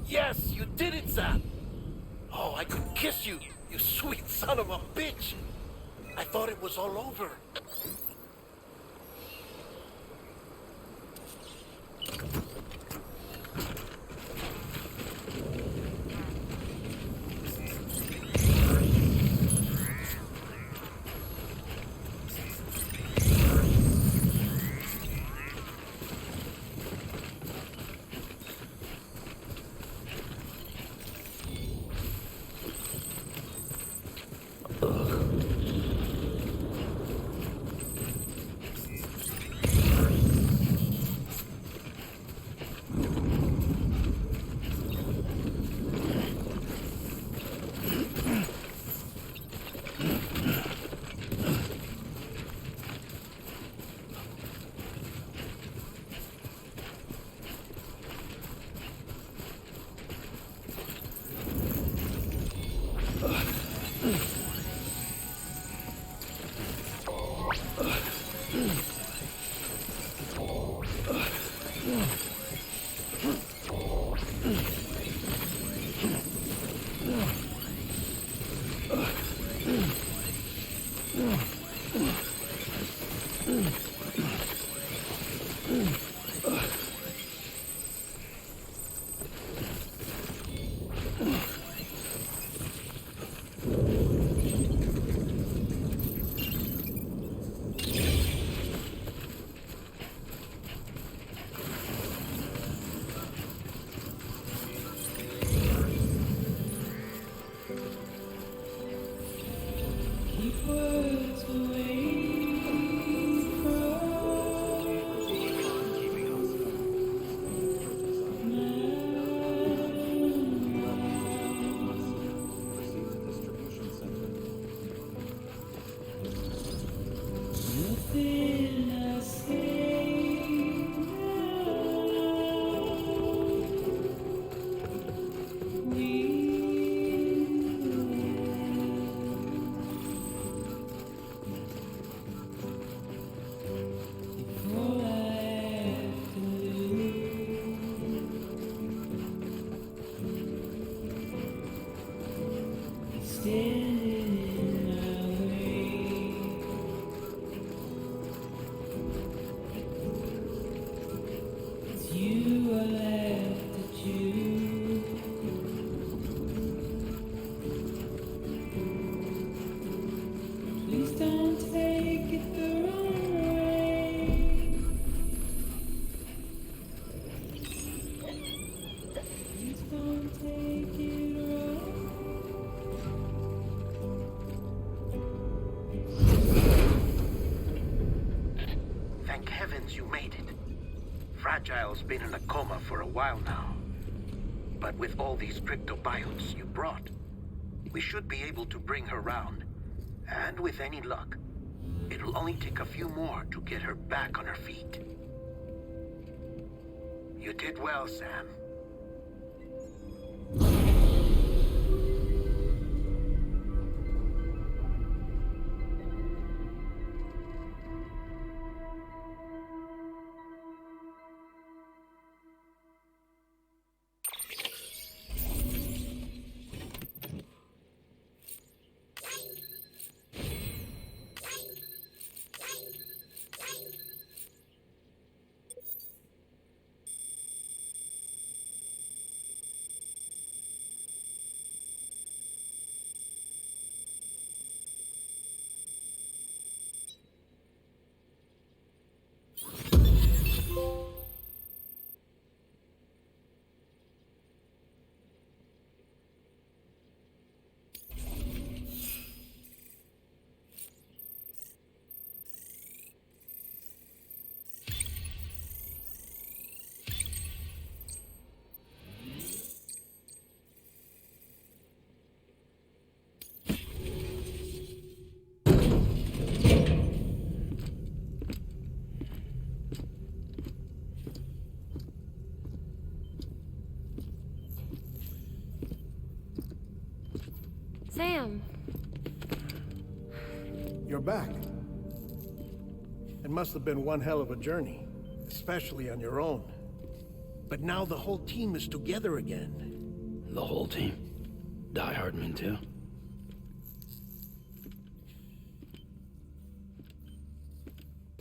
Yes, you did it, Sam. Oh, I could kiss you, you sweet son of a bitch. I thought it was all over. Thank heavens you made it. Fragile's been in a coma for a while now. But with all these cryptobiotes you brought, we should be able to bring her round. And with any luck, it'll only take a few more to get her back on her feet. You did well, Sam. Sam. You're back. It must have been one hell of a journey, especially on your own. But now the whole team is together again. The whole team? Die Hardman too?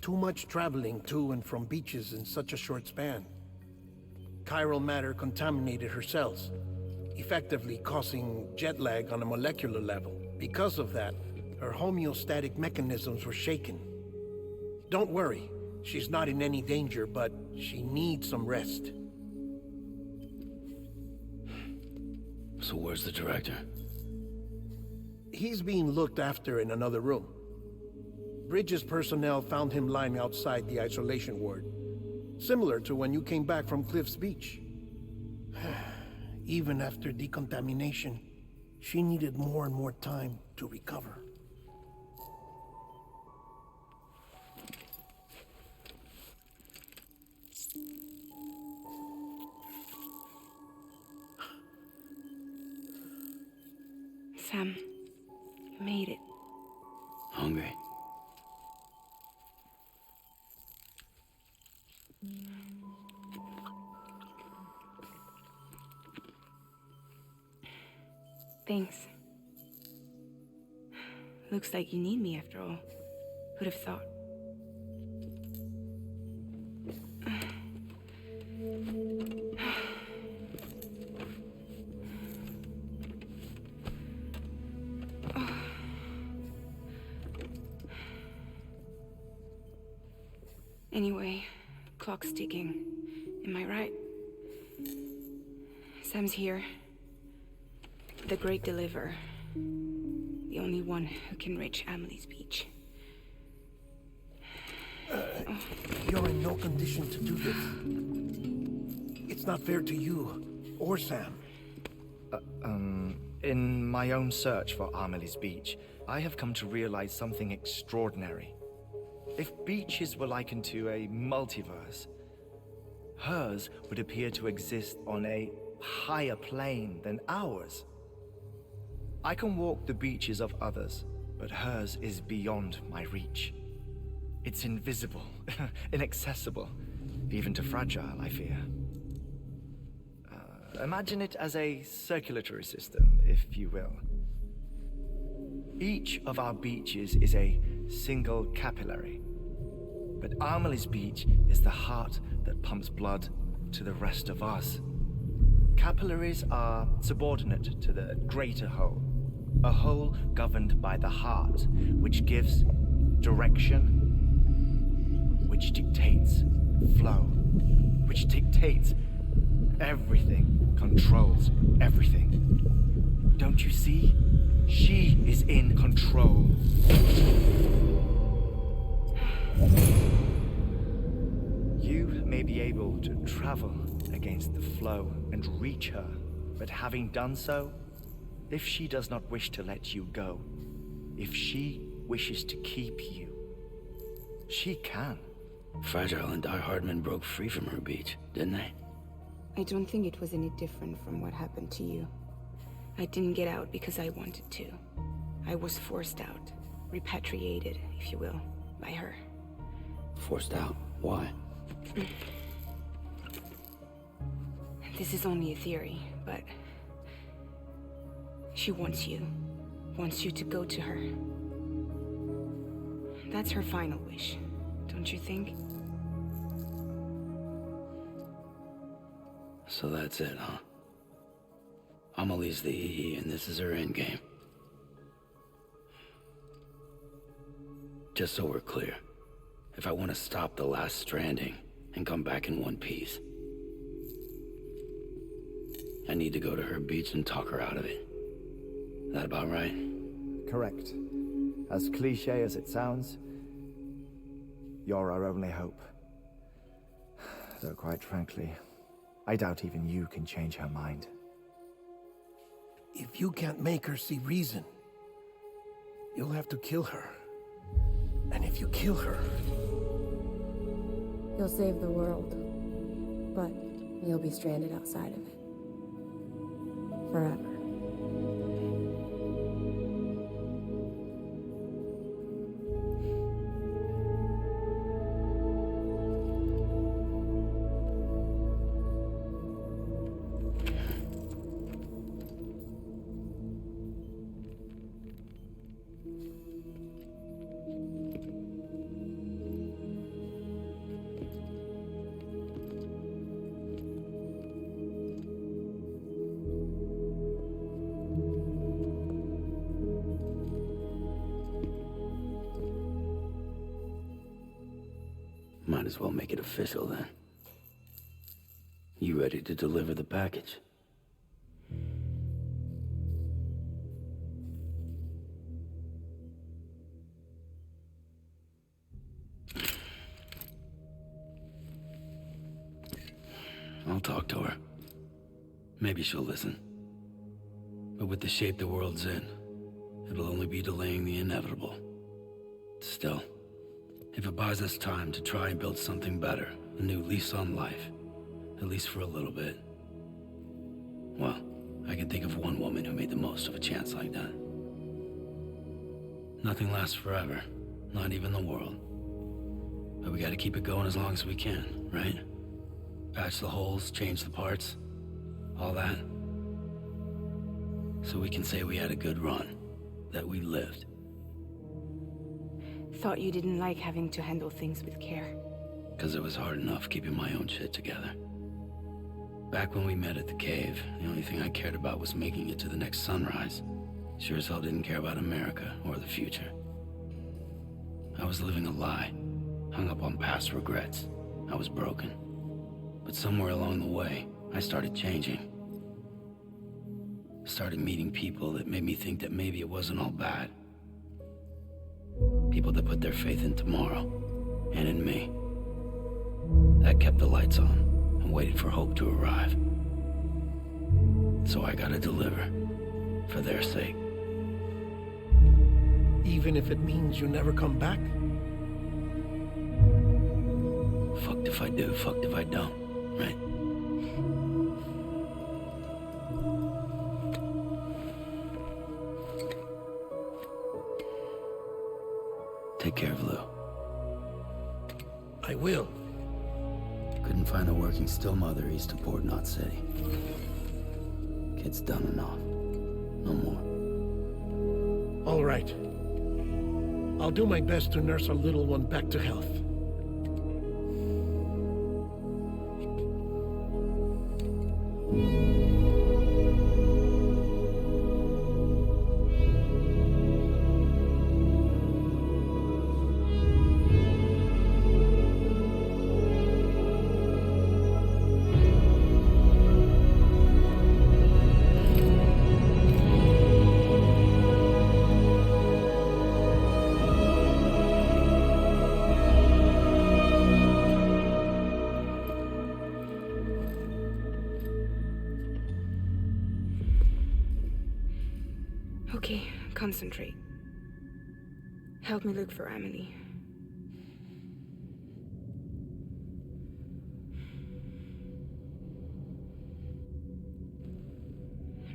Too much traveling to and from beaches in such a short span. Chiral matter contaminated her cells, effectively causing jet lag on a molecular level. Because of that, her homeostatic mechanisms were shaken. Don't worry, she's not in any danger, but she needs some rest. So where's the director? He's being looked after in another room. Bridges personnel found him lying outside the isolation ward, similar to when you came back from Cliff's Beach. Even after decontamination, she needed more and more time to recover. Sam, you made it. Hungry? Thanks. Looks like you need me after all. Who'd have thought? Anyway, clock's ticking. Am I right? Sam's here. The Great Deliverer. The only one who can reach Amelie's Beach. You're in no condition to do this. It's not fair to you, or Sam. In my own search for Amelie's Beach, I have come to realize something extraordinary. If beaches were likened to a multiverse, hers would appear to exist on a higher plane than ours. I can walk the beaches of others, but hers is beyond my reach. It's invisible, inaccessible, even to Fragile, I fear. Imagine it as a circulatory system, if you will. Each of our beaches is a single capillary, but Amelie's Beach is the heart that pumps blood to the rest of us. Capillaries are subordinate to the greater whole, a whole governed by the heart, which gives direction, which dictates flow, which dictates everything, controls everything. Don't you see? She is in control. You may be able to travel against the flow and reach her, but having done so, if she does not wish to let you go, if she wishes to keep you, she can. Fragile and Die Hardman broke free from her beach, didn't they? I don't think it was any different from what happened to you. I didn't get out because I wanted to. I was forced out, repatriated, if you will, by her. Forced out? Why? This is only a theory, but she wants you to go to her. That's her final wish, don't you think? So that's it, huh? Amelie's the EE and this is her endgame. Just so we're clear, if I want to stop the last Stranding and come back in one piece, I need to go to her beach and talk her out of it. That about right? Correct. As cliche as it sounds, you're our only hope. Though quite frankly, I doubt even you can change her mind. If you can't make her see reason, you'll have to kill her. And if you kill her... You'll save the world, but you'll be stranded outside of it. Forever. as well make it official then. You ready to deliver the package? I'll talk to her. Maybe she'll listen. But with the shape the world's in, it'll only be delaying the inevitable. Still, if it buys us time to try and build something better, a new lease on life, at least for a little bit, well, I can think of one woman who made the most of a chance like that. Nothing lasts forever, not even the world. But we gotta keep it going as long as we can, right? Patch the holes, change the parts, all that. So we can say we had a good run, that we lived. Thought you didn't like having to handle things with care. Because it was hard enough keeping my own shit together. Back when we met at the cave, the only thing I cared about was making it to the next sunrise. Sure as hell didn't care about America or the future. I was living a lie, hung up on past regrets. I was broken. But somewhere along the way, I started changing. Started meeting people that made me think that maybe it wasn't all bad. People that put their faith in tomorrow, and in me. That kept the lights on, and waited for hope to arrive. So I gotta deliver, for their sake. Even if it means you never come back? Fucked if I do, fucked if I don't, right? Take care of Lou. I will. Couldn't find a working still mother east of Port Knot City. Kid's done enough. No more. All right. I'll do my best to nurse our little one back to health. Okay, concentrate. Help me look for Amelie.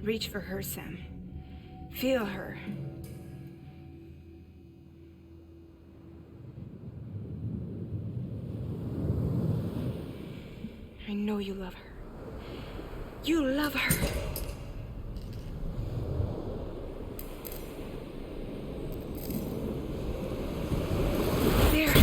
Reach for her, Sam. Feel her. I know you love her. You love her. There.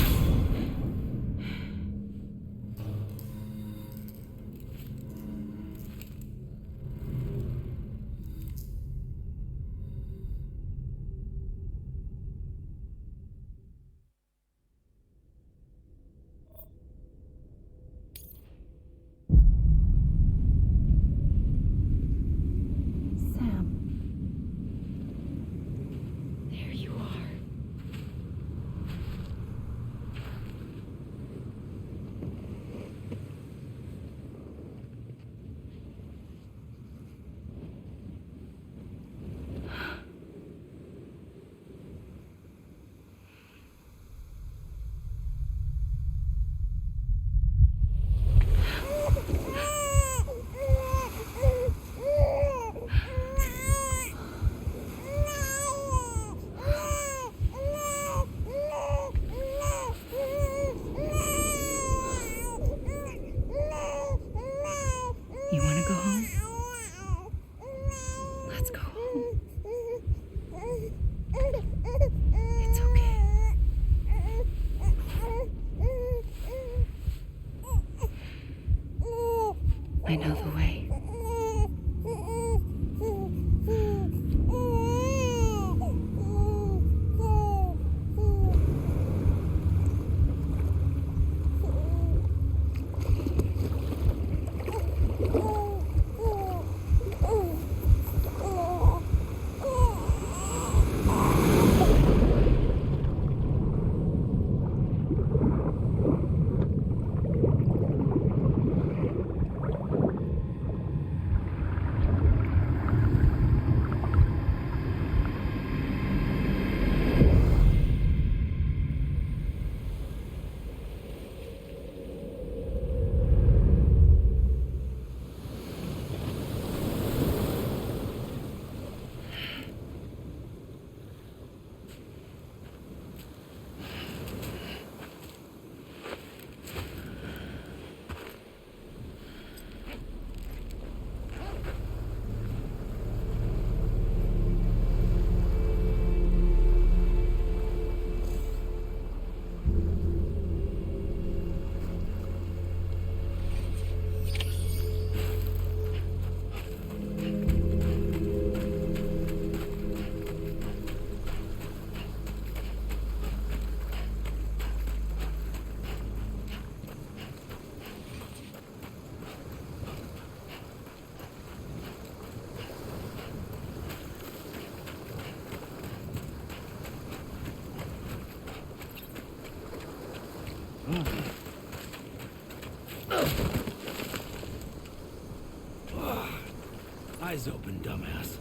Eyes open, dumbass.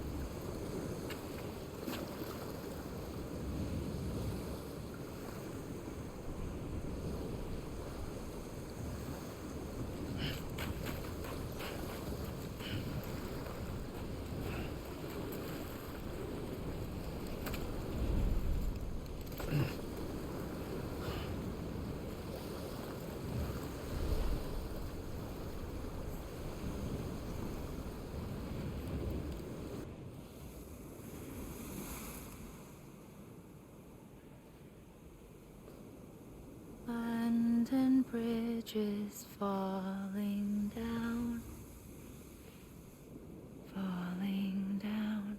London Bridge is falling down, falling down,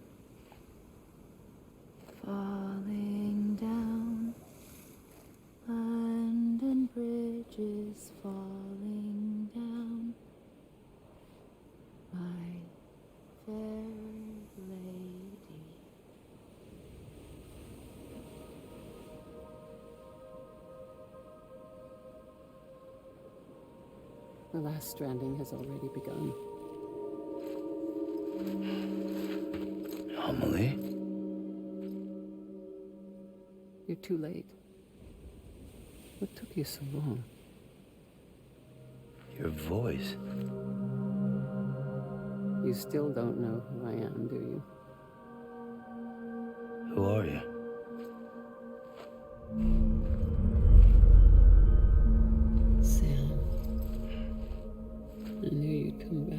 falling down. London Bridge is falling down, my fair lady. The last stranding has already begun. Amelie? You're too late. What took you so long? Your voice. You still don't know who I am, do you? Who are you? Sam. I knew you'd come back.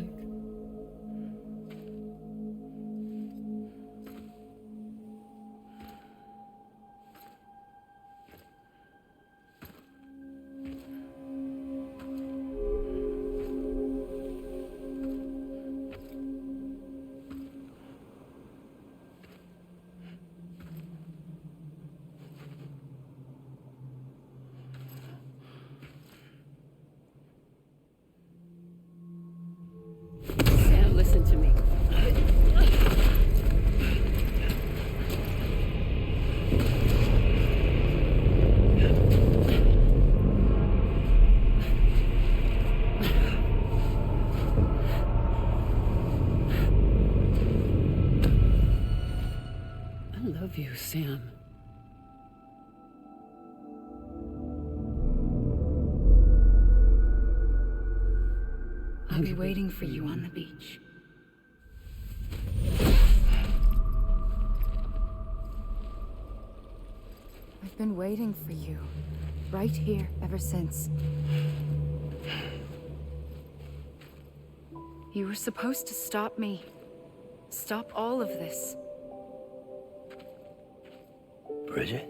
Sam, listen to me. I love you, Sam. I'll be waiting for you on the beach. I've been waiting for you, right here, ever since. You were supposed to stop me. Stop all of this. Bridget?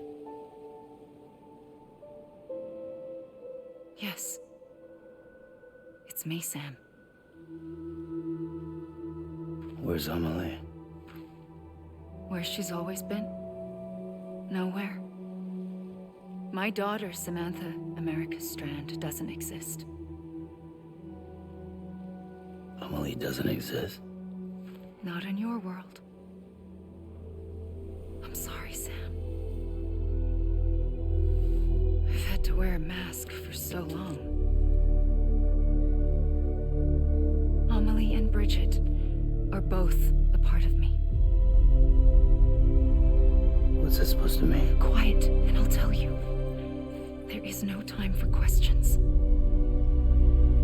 Yes. It's me, Sam. Where's Amelie? Where she's always been? Nowhere. My daughter, Samantha America Strand, doesn't exist. Amelie doesn't exist. Not in your world. I'm sorry, Sam. I've had to wear a mask for so long. Amelie and Bridget are both a part of me. What's that supposed to mean? Quiet, and I'll tell you. There is no time for questions.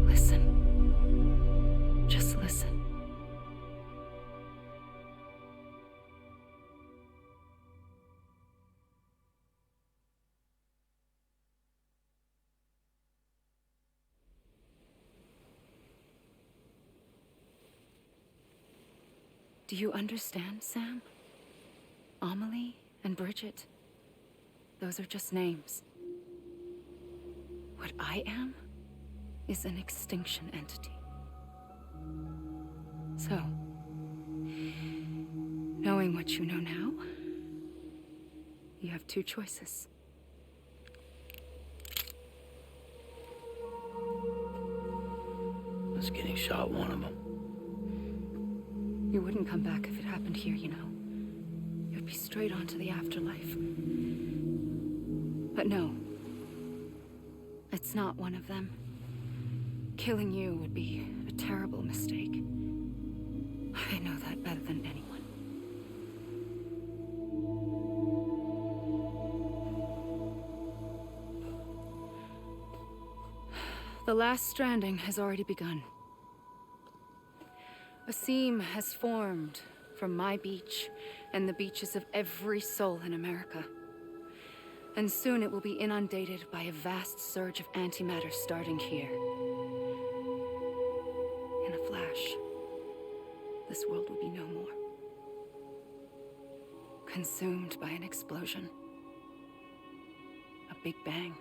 Listen. Just listen. Do you understand, Sam? Amelie and Bridget, those are just names. What I am is an extinction entity. So, knowing what you know now, you have two choices. Is getting shot one of them? You wouldn't come back if it happened here, you know. You'd be straight on to the afterlife. But no. It's not one of them. Killing you would be a terrible mistake. I know that better than anyone. The last stranding has already begun. A seam has formed from my beach and the beaches of every soul in America. And soon it will be inundated by a vast surge of antimatter starting here. In a flash, this world will be no more. Consumed by an explosion. A big bang.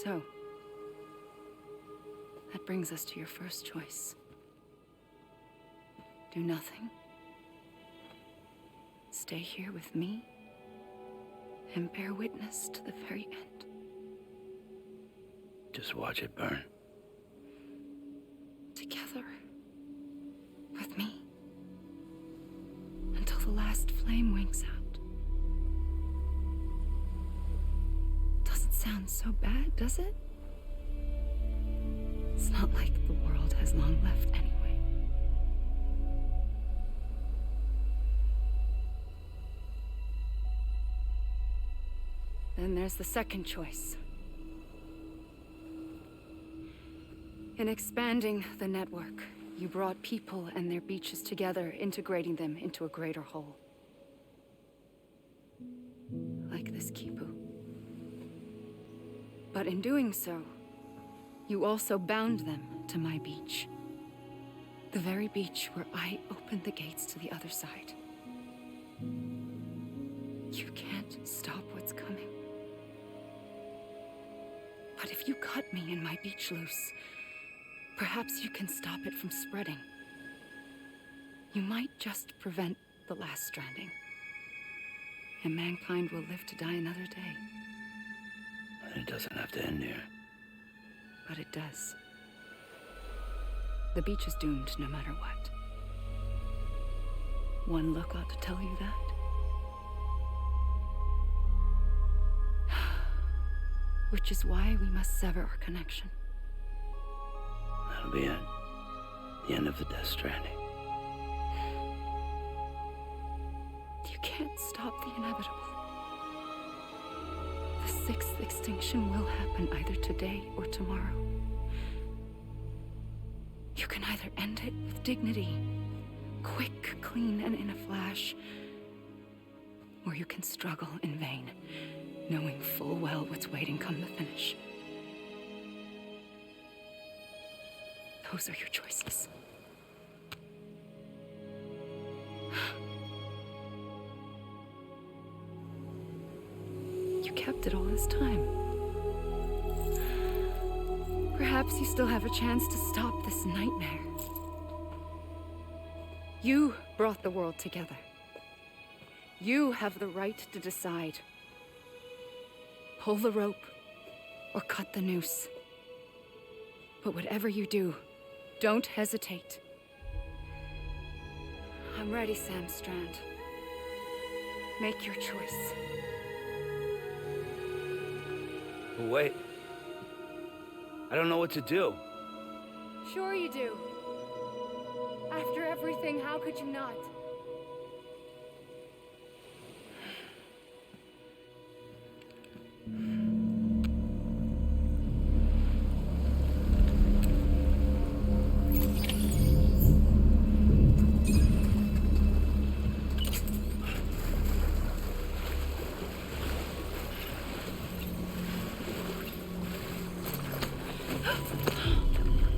So, that brings us to your first choice. Do nothing. Stay here with me and bear witness to the very end. Just watch it burn. Together. With me. Until the last flame winks out. Doesn't sound so bad, does it? It's not like the world has long left anyway. Then there's the second choice. In expanding the network, you brought people and their beaches together, integrating them into a greater whole. Like this Kipu. But in doing so, you also bound them to my beach. The very beach where I opened the gates to the other side. You can't stop what's coming. But if you cut me and my beach loose, perhaps you can stop it from spreading. You might just prevent the last stranding. And mankind will live to die another day. It doesn't have to end here. But it does. The beach is doomed no matter what. One look ought to tell you that. Which is why we must sever our connection. That'll be it. The end of the Death Stranding. You can't stop the inevitable. The sixth extinction will happen either today or tomorrow. You can either end it with dignity, quick, clean, and in a flash, or you can struggle in vain, knowing full well what's waiting come the finish. Those are your choices. You kept it all this time. Perhaps you still have a chance to stop this nightmare. You brought the world together. You have the right to decide. Pull the rope or cut the noose. But whatever you do, don't hesitate. I'm ready, Sam Strand. Make your choice. But wait. I don't know what to do. Sure you do. After everything, how could you not?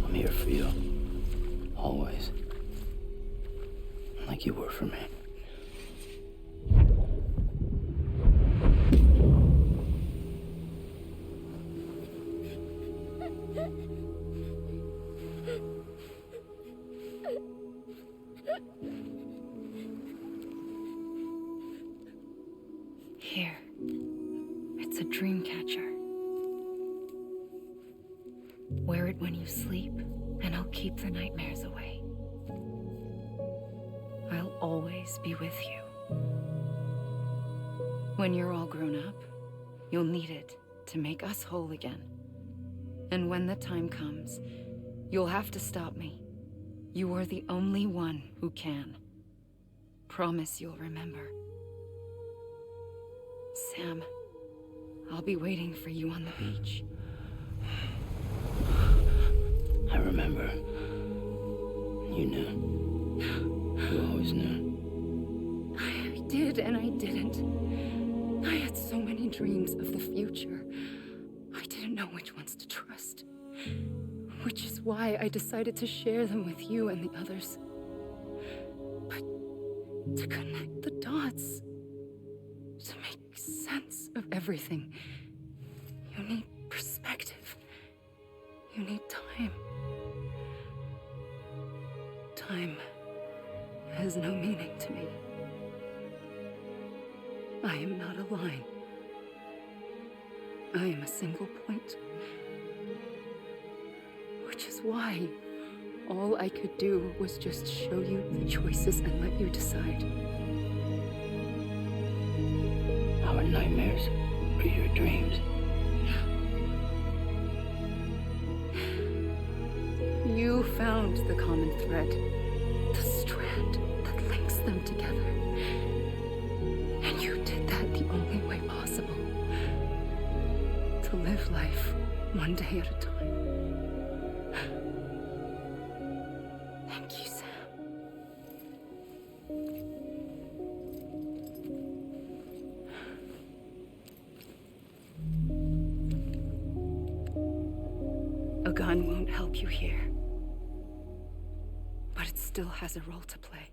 I'm here for you. Always. Like you were for me. Here. It's a dream catcher. Wear it when you sleep, and I'll keep the nightmares away. I'll always be with you. When you're all grown up, you'll need it to make us whole again. And when the time comes, you'll have to stop me. You are the only one who can. Promise you'll remember. Sam, I'll be waiting for you on the beach. I remember. You knew. You always knew. I did and I didn't. I had so many dreams of the future. I didn't know which ones to trust. Which is why I decided to share them with you and the others. But to connect the dots, to make sense of everything, you need perspective. You need time. Time has no meaning to me. I am not a line. I am a single point. Which is why all I could do was just show you the choices and let you decide. Our nightmares or your dreams? You found the common thread, the strand that links them together. And you did that the only way possible. To live life one day at a time. Thank you, Sam. A gun won't help you here. But it still has a role to play.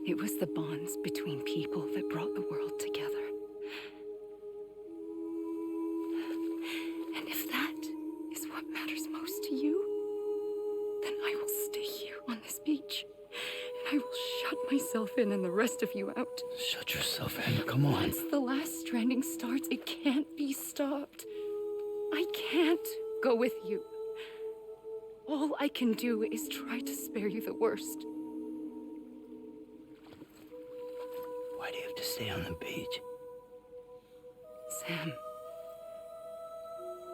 It was the bonds between people that brought the world together. And if that is what matters most to you, then I will stay here on this beach. And I will shut myself in and the rest of you out. Shut yourself in, come on. Once the last stranding starts, it can't be stopped. I can't go with you. All I can do is try to spare you the worst. Why do you have to stay on the beach? Sam,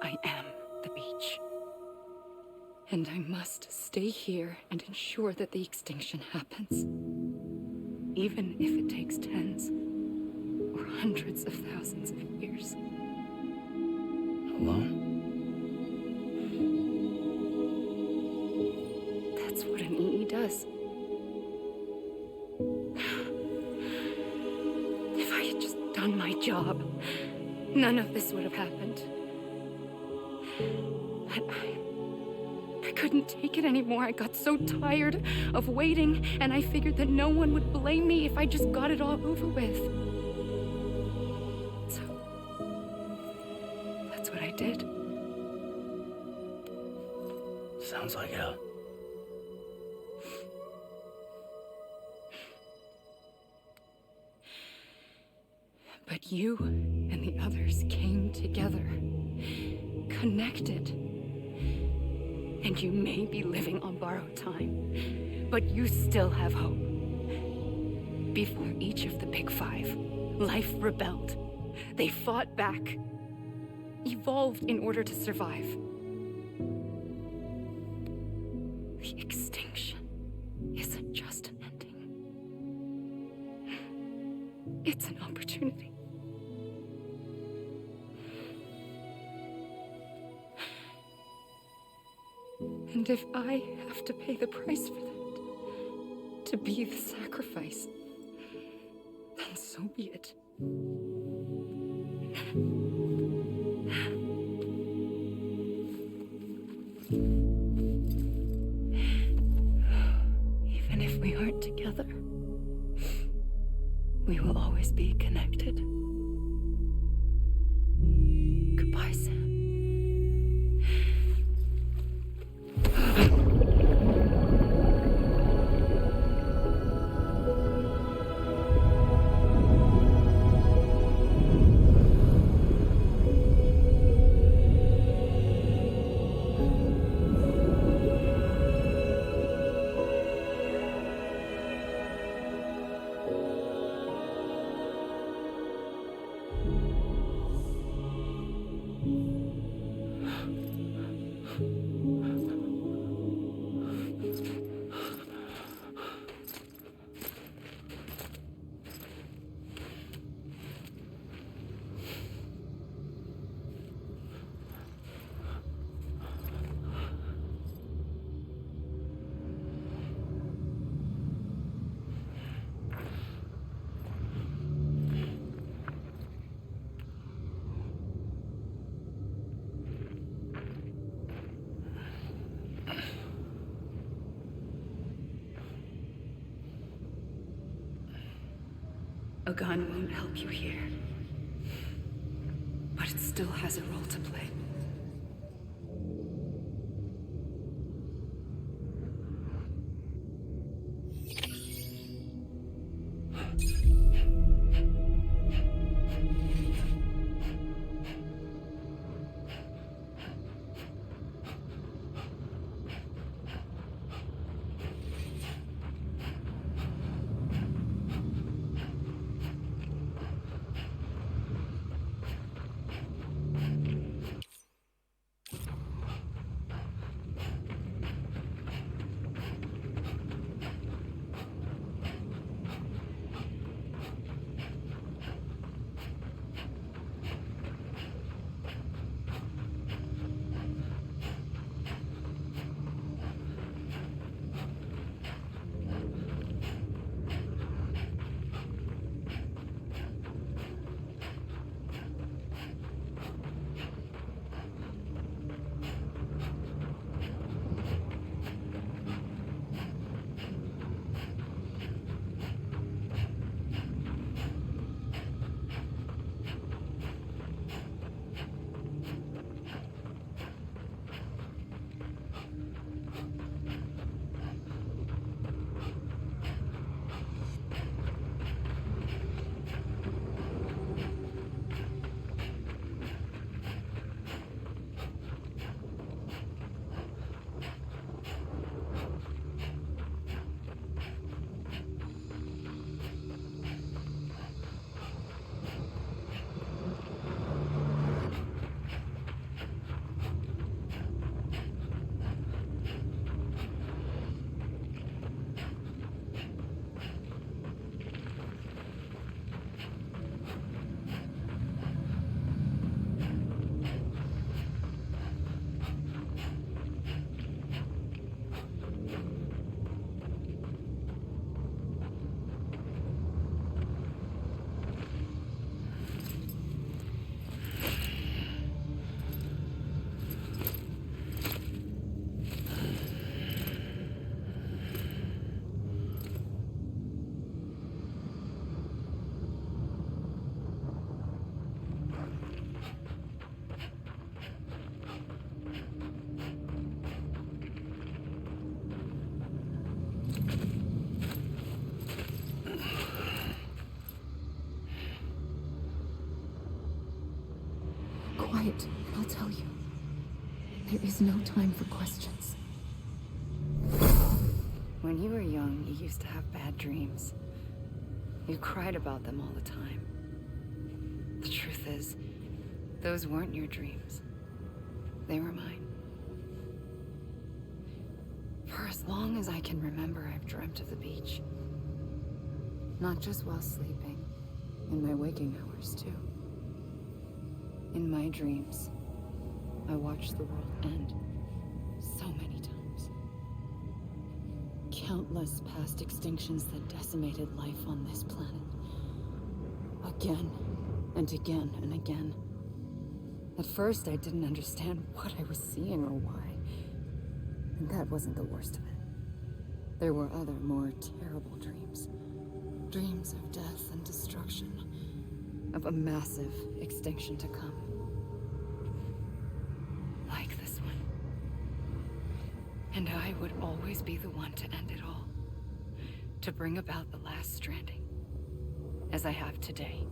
I am the beach. And I must stay here and ensure that the extinction happens. Even if it takes tens or hundreds of thousands of years. Alone? That's what an EE does. If I had just done my job, none of this would have happened. But I couldn't take it anymore. I got so tired of waiting, and I figured that no one would blame me if I just got it all over with. So, that's what I did. Sounds like hell. But you and the others came together, connected. And you may be living on borrowed time, but you still have hope. Before each of the Big Five, life rebelled. They fought back, evolved in order to survive. The extinction isn't just an ending. It's an opportunity. And if I have to pay the price for that, to be the sacrifice, then so be it. Even if we aren't together, we will always be connected. Goodbye, Sam. A gun won't help you here. But it still has a role to play. Quiet, and I'll tell you. There is no time for questions. When you were young, you used to have bad dreams. You cried about them all the time. The truth is, those weren't your dreams. They were mine. For as long as I can remember, I've dreamt of the beach. Not just while sleeping, in my waking hours too. In my dreams, I watched the world end so many times. Countless past extinctions that decimated life on this planet. Again, and again, and again. At first, I didn't understand what I was seeing or why. And that wasn't the worst of it. There were other, more terrible dreams. Dreams of death and destruction. Of a massive extinction to come. Like this one. And I would always be the one to end it all. To bring about the last stranding. As I have today.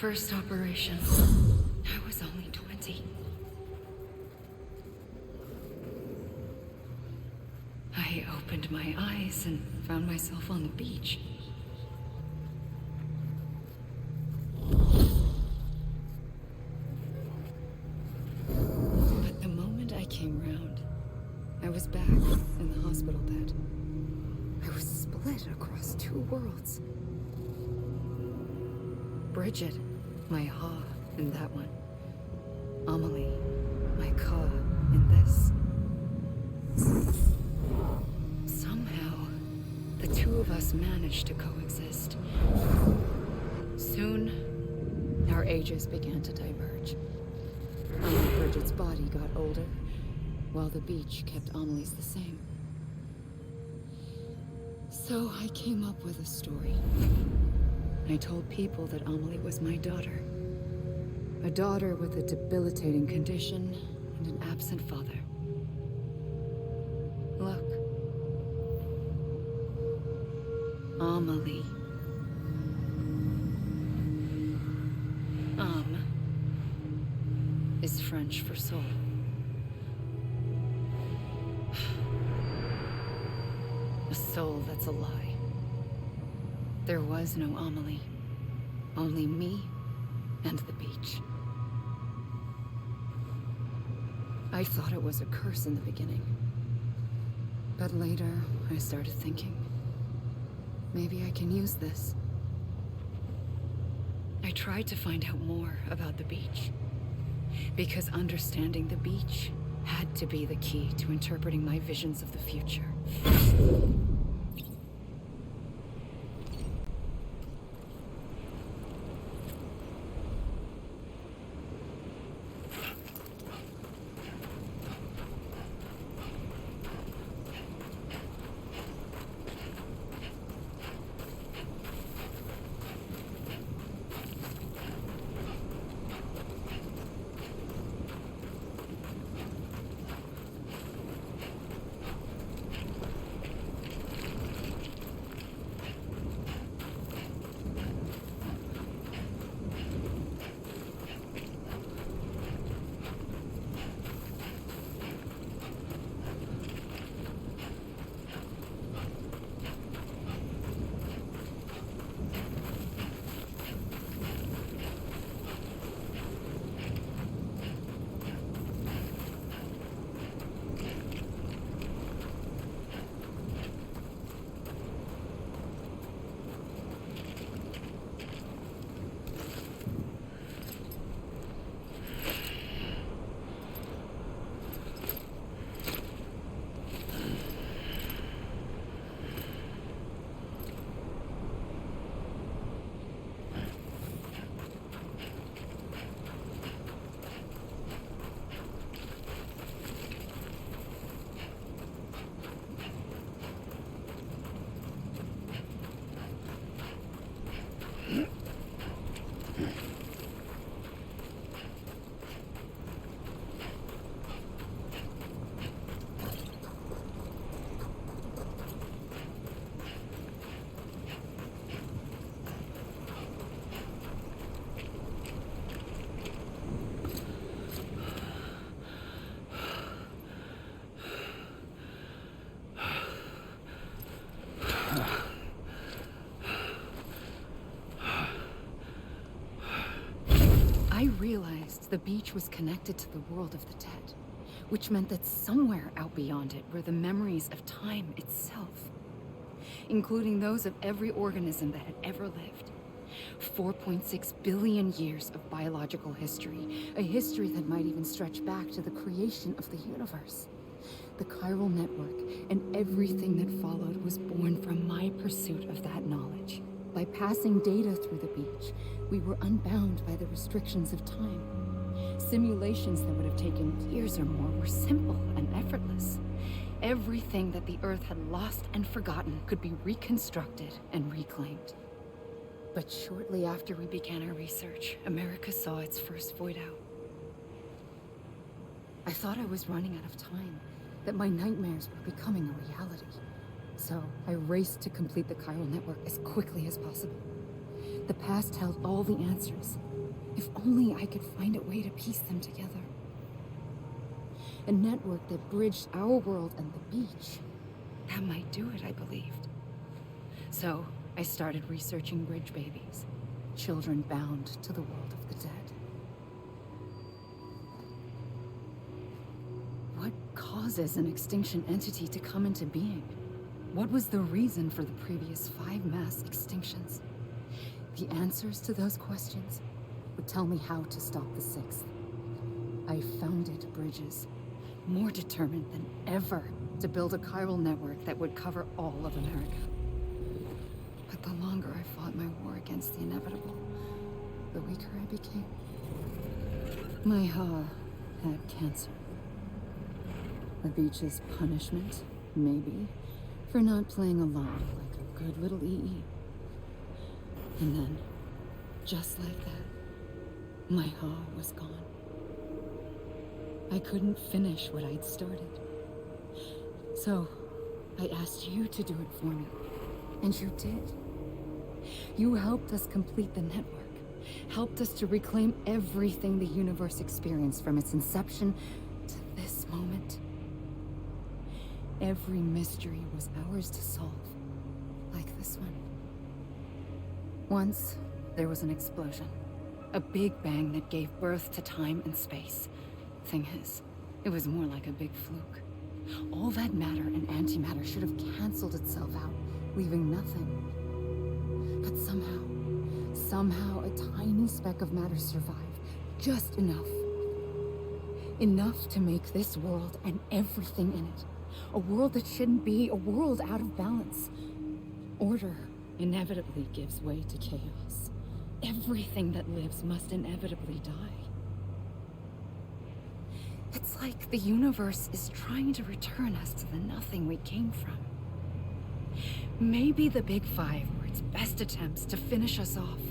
first operation, I was only 20. I opened my eyes and found myself on the beach. But the moment I came round, I was back in the hospital bed. I was split across two worlds. Bridget, my Ha in that one. Amelie, my Ka in this. Somehow, the two of us managed to coexist. Soon, our ages began to diverge. Bridget's body got older, while the beach kept Amelie's the same. So I came up with a story. I told people that Amelie was my daughter. A daughter with a debilitating condition and an absent father. Look. Amelie. Is French for soul. A soul that's a lie. There was no Amelie. Only me and the beach. I thought it was a curse in the beginning. But later, I started thinking, maybe I can use this. I tried to find out more about the beach. Because understanding the beach had to be the key to interpreting my visions of the future. I realized the beach was connected to the world of the dead, which meant that somewhere out beyond it were the memories of time itself, including those of every organism that had ever lived. 4.6 billion years of biological history, a history that might even stretch back to the creation of the universe. The chiral network and everything that followed was born from my pursuit of that knowledge. By passing data through the beach, we were unbound by the restrictions of time. Simulations that would have taken years or more were simple and effortless. Everything that the Earth had lost and forgotten could be reconstructed and reclaimed. But shortly after we began our research, America saw its first void out. I thought I was running out of time, that my nightmares were becoming a reality. So I raced to complete the chiral network as quickly as possible. The past held all the answers, If only I could find a way to piece them together. A network that bridged our world and the beach. That might do it, I believed. So, I started researching bridge babies. Children bound to the world of the dead. What causes an extinction entity to come into being? What was the reason for the previous 5 mass extinctions? The answers to those questions would tell me how to stop the 6th. I founded bridges, more determined than ever to build a chiral network that would cover all of America. But the longer I fought my war against the inevitable, the weaker I became. My Ha had cancer. The beach's punishment, maybe, for not playing along like a good little EE. And then, just like that, my Ha was gone. I couldn't finish what I'd started. So, I asked you to do it for me. And you did. You helped us complete the network. Helped us to reclaim everything the universe experienced from its inception to this moment. Every mystery was ours to solve. Like this one. Once, there was an explosion. A big bang that gave birth to time and space. Thing is, it was more like a big fluke. All that matter and antimatter should have canceled itself out, leaving nothing. But somehow a tiny speck of matter survived. Just enough. Enough to make this world and everything in it. A world that shouldn't be, a world out of balance. Order inevitably gives way to chaos. Everything that lives must inevitably die. It's like the universe is trying to return us to the nothing we came from. Maybe the Big Five were its best attempts to finish us off.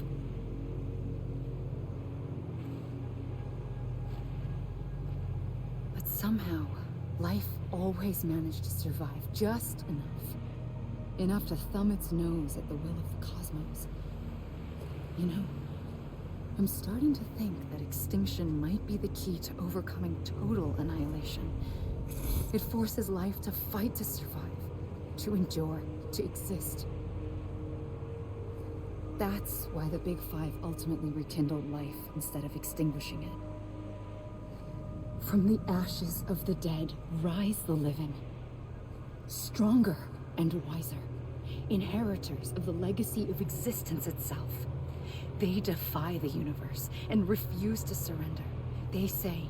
But somehow, life always managed to survive just enough. Enough to thumb its nose at the will of the cosmos. You know, I'm starting to think that extinction might be the key to overcoming total annihilation. It forces life to fight to survive, to endure, to exist. That's why the Big Five ultimately rekindled life instead of extinguishing it. From the ashes of the dead rise the living. Stronger and wiser. Inheritors of the legacy of existence itself. They defy the universe and refuse to surrender. They say,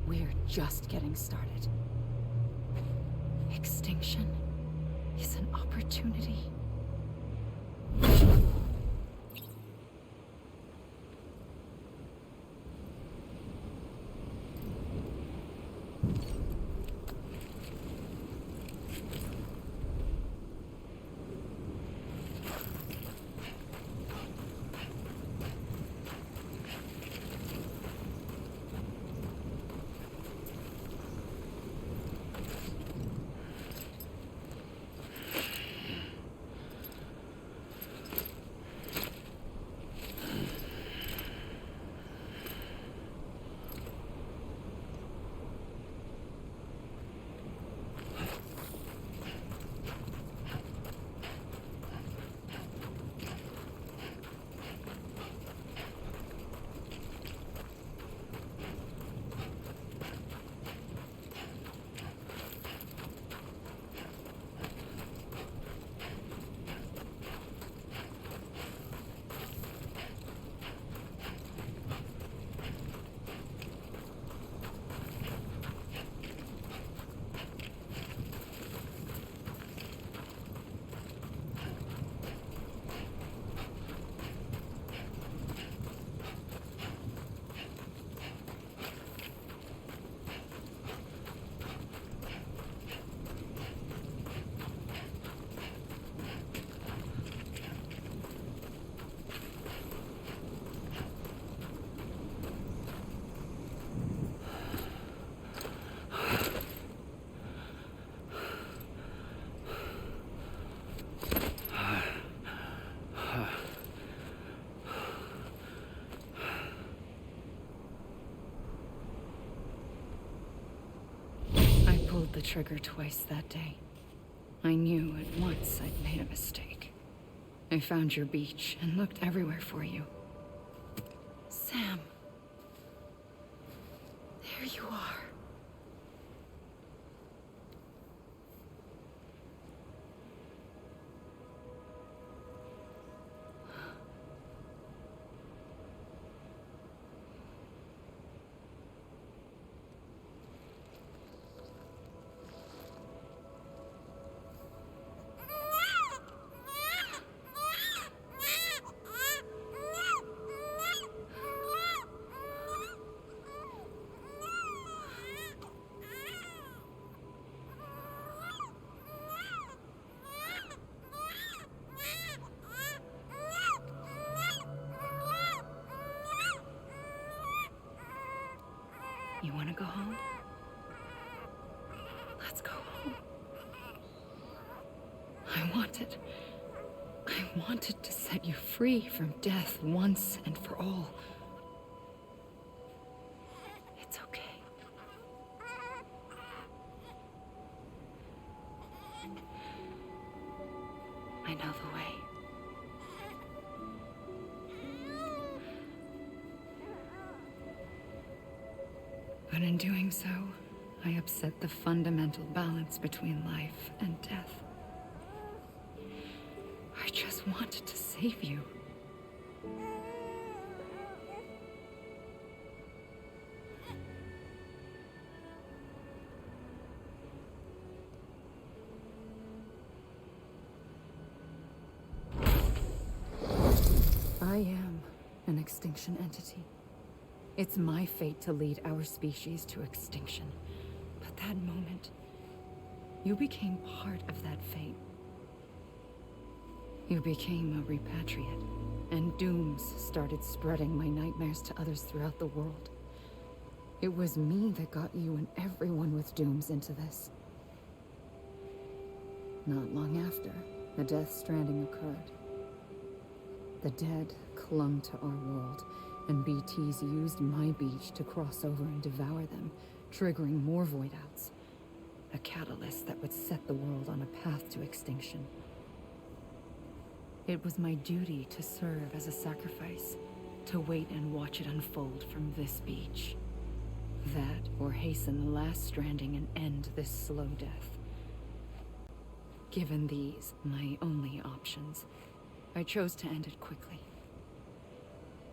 we're just getting started. Extinction is an opportunity. trigger twice that day. I knew at once I'd made a mistake. I found your beach and looked everywhere for you. Sam. There you are. You want to go home? Let's go home. I wanted to set you free from death once and for all. It's okay. I know the way. But in doing so, I upset the fundamental balance between life and death. I just wanted to save you. I am an extinction entity. It's my fate to lead our species to extinction. But that moment, you became part of that fate. You became a repatriate, and dooms started spreading my nightmares to others throughout the world. It was me that got you and everyone with dooms into this. Not long after, the Death Stranding occurred. The dead clung to our world, and BTs used my beach to cross over and devour them, triggering more void-outs. A catalyst that would set the world on a path to extinction. It was my duty to serve as a sacrifice, to wait and watch it unfold from this beach. That, or hasten the last stranding and end this slow death. Given these, my only options, I chose to end it quickly.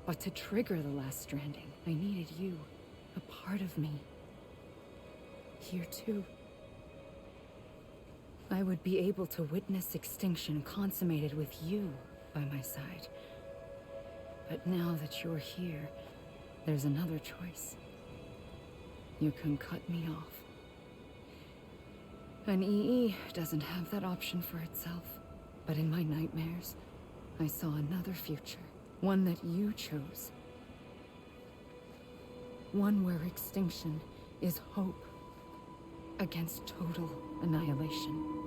But to trigger the last stranding, I needed you, a part of me. Here too. I would be able to witness extinction consummated with you by my side. But now that you're here, there's another choice. You can cut me off. An EE doesn't have that option for itself. But in my nightmares, I saw another future. One that you chose. One where extinction is hope against total annihilation.